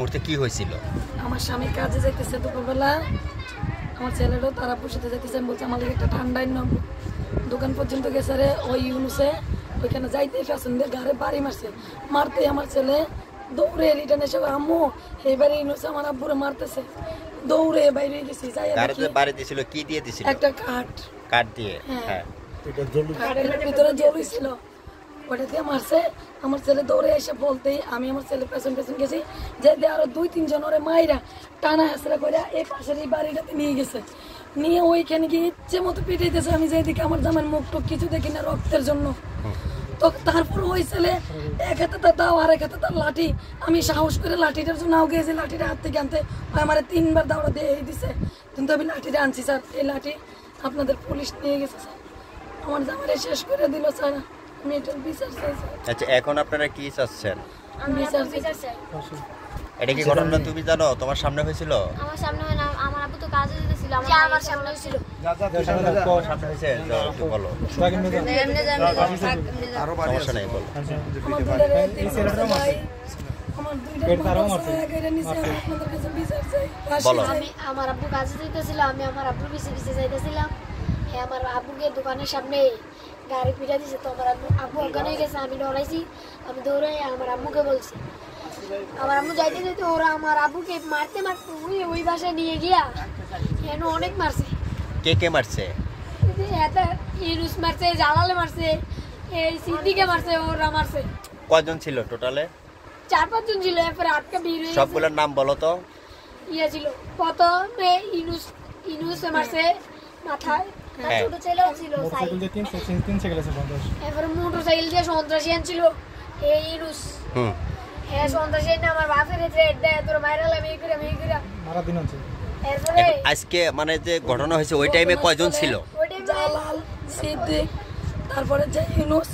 মুহূর্তে কি হয়েছিল? আমার স্বামী কাজে যাইতেছে দুপুরবেলা, আমার ছেলেটাও তারা পুষিতে যাইতেছে। আমি বলছি আমার লাগে একটা ঠান্ডায় নব দোকান পর্যন্ত গেছে রে। ওই ইউনুসে ওইখানে যাইতে ফ্যাশন দিয়ে গাড়ি বাড়ি মারতে আমার ছেলে দৌড়ে রিটার্ন এসে আম্মু এইবারে ইউনুসে আমার আব্বুরে মারতেছে, দৌড়ে বাইরে গেছি। বাড়ি দিয়েছিল কি দিয়ে দিয়েছিল? একটা কাঠ দিয়ে, হ্যাঁ কাঠের ভিতরে জ্বলেছিল, ওটা দিয়ে মারছে। আমার ছেলে দৌড়ে এসে বলতেই আমি আমার ছেলে পেছন গেছি, যে আরো 2-3 জন ওরে মাইরা টানা হেসরা করে এই পাশের এই বাড়িটাতে নিয়ে গেছে। নিয়ে ওইখানে গিয়ে ইচ্ছে মতো পিটাইতেছে। আমি যেদিকে আমার জামার মুখ টুক কিছু দেখি না রক্তের জন্য। তো তারপর ওই ছেলে এক হাতে তার দাও আর এক হাতে তার লাঠি। আমি সাহস করে লাঠিটার জন্য গিয়েছি, লাঠিটা হাত থেকে আনতে আমার 3বার দাওড়া দিয়ে দিছে, কিন্তু আমি লাঠিটা আনছি স্যার। এই লাঠি আপনাদের পুলিশ নিয়ে গেছে স্যার, আমার জামারে শেষ করে দিল স্যার। আমি এটার বিচার চাই স্যার। আচ্ছা এখন আপনারা কি চাচ্ছেন? বিচার চাই। এটা কি ঘটনা তুমি জানো? তোমার সামনে হয়েছিল? আমার সামনে হয় না, আমার আপু তো কাজে যেতেছিল, আমার সামনে হয়েছিল। সামনে হয়েছে একটু বলো। আরো সমস্যা নেই, বলো। আমি আমার আব্বু কাজে যেতেছিল, আমি আমার আব্বুর পিছে যাইতেছিলাম। আমার আব্বুকে দোকানের সামনে গাড়ি পিটা দিছে। তো আমার আব্বু অজ্ঞান হয়ে গেছে, আমি ডরাইছি। আমি দৌড়ে আমার আম্মুকে বলছি। আমার আম্মু যাইতে যেতে ওরা আমার আব্বুকে মারতে ওই বাসায় নিয়ে গিয়া কেন অনেক মারছে। কে মারছে? ইউনুস মারছে, জালালে মারছে, এই সিদ্দিকে মারছে, ওরা মারছে। কয়জন ছিল টোটালে? 4-5 জন ছিল। এরপরে আটকা বের হয়ে সবগুলোর নাম বলো তো। ইয়ে ছিল প্রথমে ইউনুস মারছে মাথায়, ছোট ছেলেও ছিল, এরপরে মোটরসাইকেল দিয়ে সন্ত্রাসী আনছিল এই ইউনুস। হ্যাঁ সন্ত্রাসী না আমার বাপের থ্রেট দেয়, তোর ভাইরাল আমি এই করে মারা দিন আছে। এরপরে আজকে মানে যে ঘটনা হয়েছে ওই টাইমে কয়জন ছিল? জালাল, সিদ্দিক, তারপরে যে ইউনুস,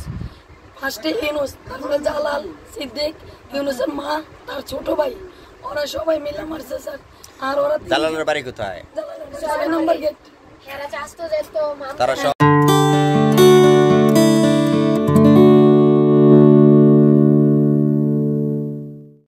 ফার্স্টে ইউনুস, তারপরে জালাল, সিদ্দিক, ইউনুসের মা, তার ছোট ভাই, ওরা সবাই মিলে মারছে স্যার। আর ওরা জালালের বাড়ি কোথায়? জালালের 6 নম্বর গেট। এরা চাস্তো যেত তারা সব